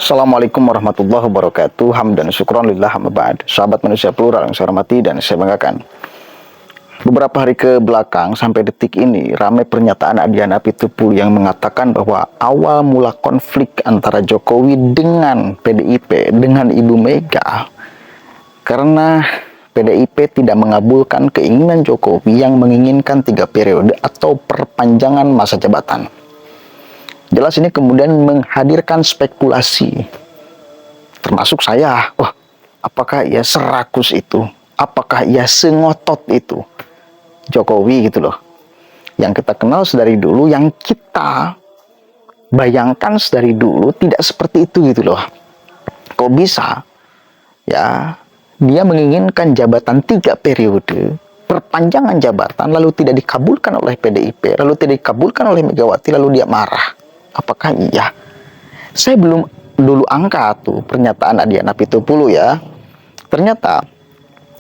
Assalamualaikum warahmatullahi wabarakatuh. Hamdan syukron lillah amma ba'd. Sahabat manusia plural yang saya hormati dan saya banggakan. Beberapa hari ke belakang sampai detik ini ramai pernyataan Adiana Pitupulu yang mengatakan bahwa awal mula konflik antara Jokowi dengan PDIP dengan Ibu Mega karena PDIP tidak mengabulkan keinginan Jokowi yang menginginkan 3 periode atau perpanjangan masa jabatan. Jelas ini kemudian menghadirkan spekulasi, termasuk saya. Wah, apakah ia serakus itu? Apakah ia sengotot itu? Jokowi gitu loh. Yang kita kenal sedari dulu, yang kita bayangkan sedari dulu tidak seperti itu gitu loh. Kok bisa? Ya, dia menginginkan jabatan 3 periode, perpanjangan jabatan, lalu tidak dikabulkan oleh PDIP, lalu tidak dikabulkan oleh Megawati, lalu dia marah. Apakah iya? Saya belum dulu angkat tuh pernyataan Adiana Pitupulu ya. Ternyata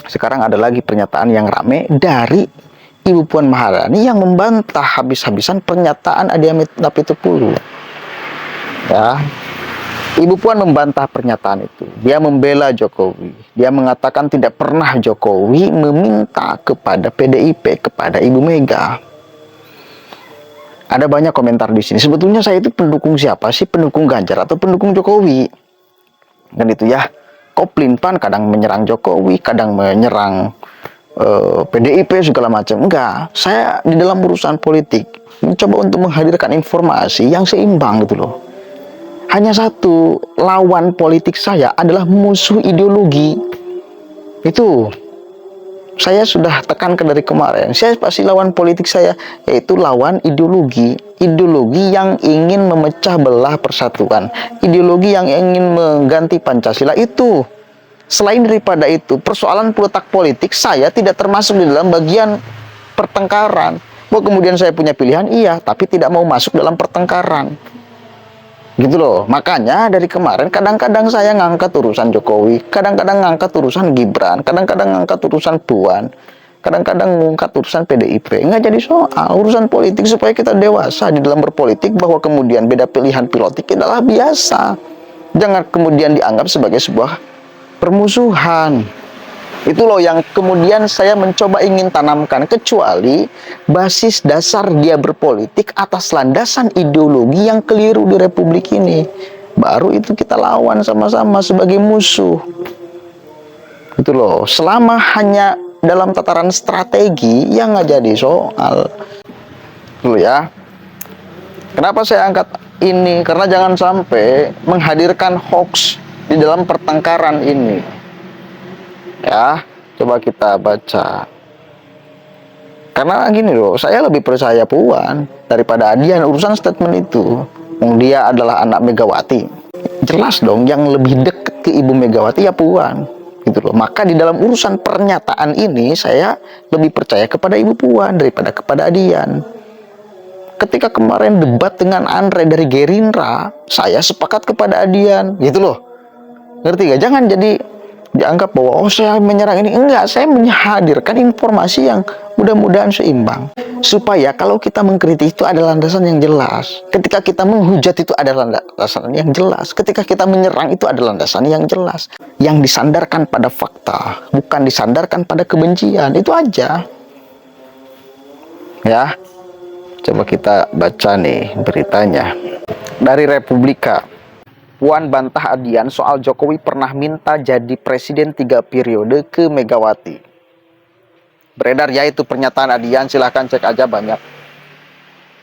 sekarang ada lagi pernyataan yang rame dari Ibu Puan Maharani yang membantah habis-habisan pernyataan Adiana Pitupulu. Ya, Ibu Puan membantah pernyataan itu. Dia membela Jokowi. Dia mengatakan tidak pernah Jokowi meminta kepada PDIP, kepada Ibu Mega. Ada banyak komentar di sini. Sebetulnya saya itu pendukung siapa sih? Pendukung Ganjar atau pendukung Jokowi? Dan itu ya, Koplinpan kadang menyerang Jokowi, kadang menyerang PDIP segala macam. Enggak, saya di dalam urusan politik mencoba untuk menghadirkan informasi yang seimbang gitu loh. Hanya satu, lawan politik saya adalah musuh ideologi. Itu saya sudah tekankan dari kemarin. Saya pasti lawan politik saya, yaitu lawan ideologi. Ideologi yang ingin memecah belah persatuan, ideologi yang ingin mengganti Pancasila. Itu selain daripada itu, persoalan letak politik saya tidak termasuk di dalam bagian pertengkaran. Bahwa kemudian saya punya pilihan, iya, tapi tidak mau masuk dalam pertengkaran. Gitu loh. Makanya dari kemarin kadang-kadang saya ngangkat urusan Jokowi, kadang-kadang ngangkat urusan Gibran, kadang-kadang ngangkat urusan Puan, kadang-kadang ngangkat urusan PDIP. Nggak jadi soal urusan politik, supaya kita dewasa di dalam berpolitik, bahwa kemudian beda pilihan politik adalah biasa. Jangan kemudian dianggap sebagai sebuah permusuhan. Itu loh yang kemudian saya mencoba ingin tanamkan. Kecuali basis dasar dia berpolitik atas landasan ideologi yang keliru di republik ini, baru itu kita lawan sama-sama sebagai musuh. Itu loh. Selama hanya dalam tataran strategi, yang nggak jadi soal. Dulu ya. Kenapa saya angkat ini? Karena jangan sampai menghadirkan hoax di dalam pertengkaran ini. Ya, coba kita baca. Karena gini loh, saya lebih percaya Puan daripada Adian urusan statement itu. Dia adalah anak Megawati. Jelas dong, yang lebih dekat ke Ibu Megawati ya Puan. Gitu loh. Maka di dalam urusan pernyataan ini saya lebih percaya kepada Ibu Puan daripada kepada Adian. Ketika kemarin debat dengan Andre dari Gerindra, saya sepakat kepada Adian. Gitu loh. Ngerti gak? Jangan jadi dianggap bahwa saya menyerang ini. Enggak, saya menghadirkan informasi yang mudah-mudahan seimbang, supaya kalau kita mengkritik itu ada landasan yang jelas, ketika kita menghujat itu ada landasan yang jelas, ketika kita menyerang itu ada landasan yang jelas, yang disandarkan pada fakta, bukan disandarkan pada kebencian. Itu aja ya. Coba kita baca nih beritanya dari Republika. Puan bantah Adian soal Jokowi pernah minta jadi presiden 3 periode ke Megawati. Beredar ya itu pernyataan Adian, silahkan cek aja banyak.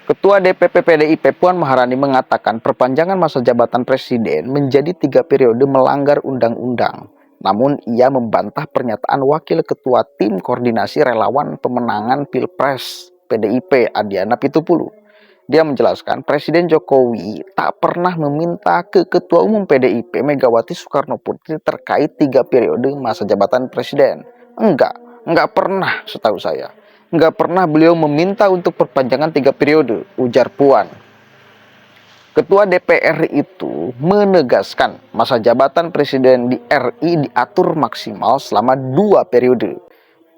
Ketua DPP PDIP Puan Maharani mengatakan perpanjangan masa jabatan presiden menjadi 3 periode melanggar undang-undang. Namun ia membantah pernyataan Wakil Ketua Tim Koordinasi Relawan Pemenangan Pilpres PDIP Adiana Pitupulu. Dia menjelaskan Presiden Jokowi tak pernah meminta ke Ketua Umum PDIP Megawati Soekarno Putri terkait 3 periode masa jabatan presiden. Enggak pernah setahu saya. Enggak pernah beliau meminta untuk perpanjangan 3 periode, ujar Puan. Ketua DPR itu menegaskan masa jabatan presiden di RI diatur maksimal selama 2 periode.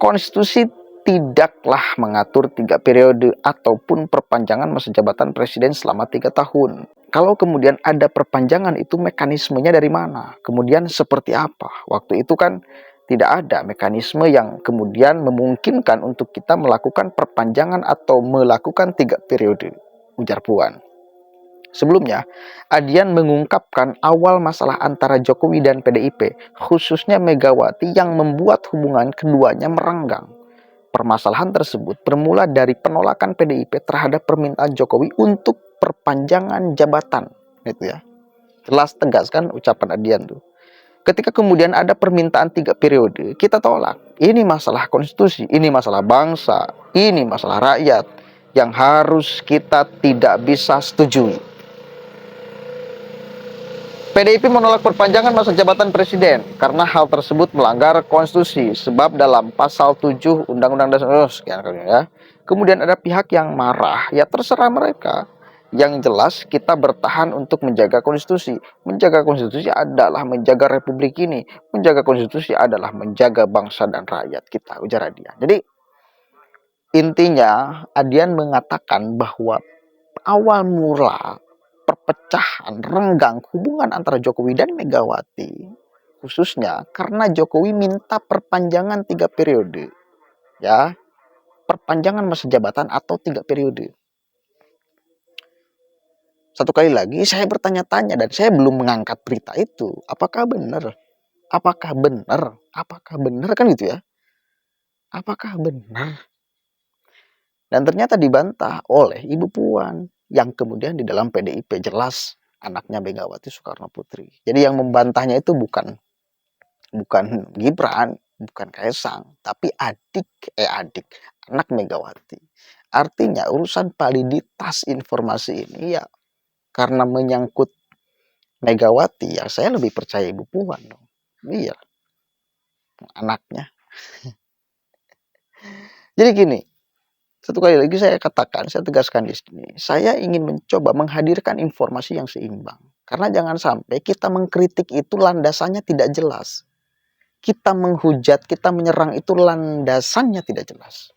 Konstitusi tidaklah mengatur 3 periode ataupun perpanjangan masa jabatan presiden selama 3 tahun. Kalau kemudian ada perpanjangan, itu mekanismenya dari mana? Kemudian seperti apa? Waktu itu kan tidak ada mekanisme yang kemudian memungkinkan untuk kita melakukan perpanjangan atau melakukan 3 periode, ujar Puan. Sebelumnya, Adian mengungkapkan awal masalah antara Jokowi dan PDIP, khususnya Megawati, yang membuat hubungan keduanya merenggang. Permasalahan tersebut bermula dari penolakan PDIP terhadap permintaan Jokowi untuk perpanjangan jabatan. Gitu ya. Jelas tegas kan ucapan Adian tuh. Ketika kemudian ada permintaan 3 periode, kita tolak. Ini masalah konstitusi, ini masalah bangsa, ini masalah rakyat yang harus kita tidak bisa setujui. PDIP menolak perpanjangan masa jabatan presiden karena hal tersebut melanggar konstitusi, sebab dalam pasal 7 Undang-Undang Dasar ya. Kemudian ada pihak yang marah, ya terserah mereka. Yang jelas kita bertahan untuk menjaga konstitusi. Menjaga konstitusi adalah menjaga republik ini. Menjaga konstitusi adalah menjaga bangsa dan rakyat kita, ujar Adian. Jadi intinya Adian mengatakan bahwa awal mula perpecahan, renggang hubungan antara Jokowi dan Megawati, khususnya karena Jokowi minta perpanjangan 3 periode, ya, perpanjangan masa jabatan atau 3 periode. Satu kali lagi saya bertanya-tanya dan saya belum mengangkat berita itu. Apakah benar? Apakah benar? Apakah benar kan gitu ya? Apakah benar? Dan ternyata dibantah oleh Ibu Puan yang kemudian di dalam PDIP jelas anaknya Megawati Soekarno Putri. Jadi yang membantahnya itu bukan Gibran, bukan Kaisang, tapi adik anak Megawati. Artinya urusan validitas informasi ini ya karena menyangkut Megawati, ya saya lebih percaya Ibu Puan dong. Iya, anaknya. Jadi gini, satu kali lagi saya katakan, saya tegaskan di sini, saya ingin mencoba menghadirkan informasi yang seimbang. Karena jangan sampai kita mengkritik itu landasannya tidak jelas. Kita menghujat, kita menyerang itu landasannya tidak jelas.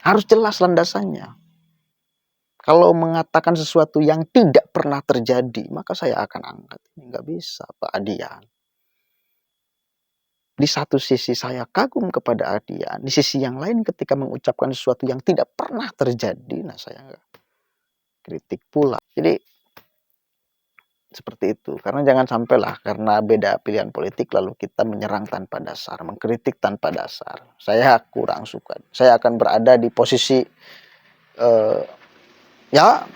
Harus jelas landasannya. Kalau mengatakan sesuatu yang tidak pernah terjadi, maka saya akan angkat. Nggak bisa, Pak Adian. Di satu sisi saya kagum kepada Adian, di sisi yang lain ketika mengucapkan sesuatu yang tidak pernah terjadi, nah saya nggak kritik pula. Jadi seperti itu. Karena jangan sampailah karena beda pilihan politik lalu kita menyerang tanpa dasar, mengkritik tanpa dasar. Saya kurang suka. Saya akan berada di posisi ya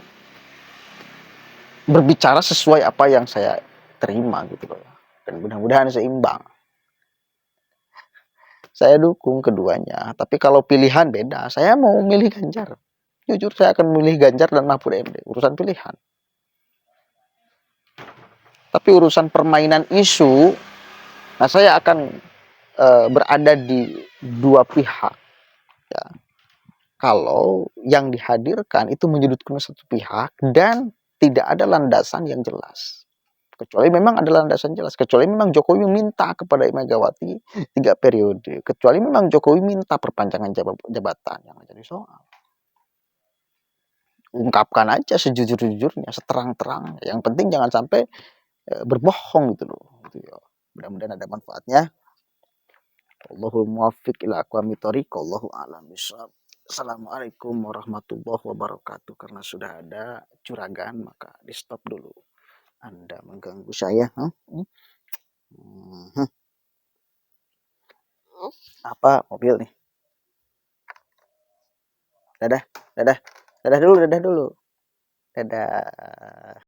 berbicara sesuai apa yang saya terima gitu loh. Dan mudah-mudahan seimbang. Saya dukung keduanya, tapi kalau pilihan beda. Saya mau milih Ganjar. Jujur saya akan memilih Ganjar dan Mahfud MD. Urusan pilihan. Tapi urusan permainan isu, nah saya akan berada di dua pihak. Ya. Kalau yang dihadirkan itu menyudutkan satu pihak dan tidak ada landasan yang jelas. Kecuali memang ada landasan jelas. Kecuali memang Jokowi minta kepada Megawati 3 periode. Kecuali memang Jokowi minta perpanjangan jabatan. Yang jadi soal. Ungkapkan aja sejujur-jujurnya, seterang-terang. Yang penting jangan sampai berbohong gitu loh. Gitu ya. Mudah-mudahan ada manfaatnya. Allahul muwaffiq ila aqwamit thoriq. Allahu a'lam bishawab. Assalamualaikum warahmatullahi wabarakatuh. Karena sudah ada curagan maka di stop dulu. Anda mengganggu saya. Apa mobil nih? Dadah, dadah, dadah dulu, dadah dulu. Dadah.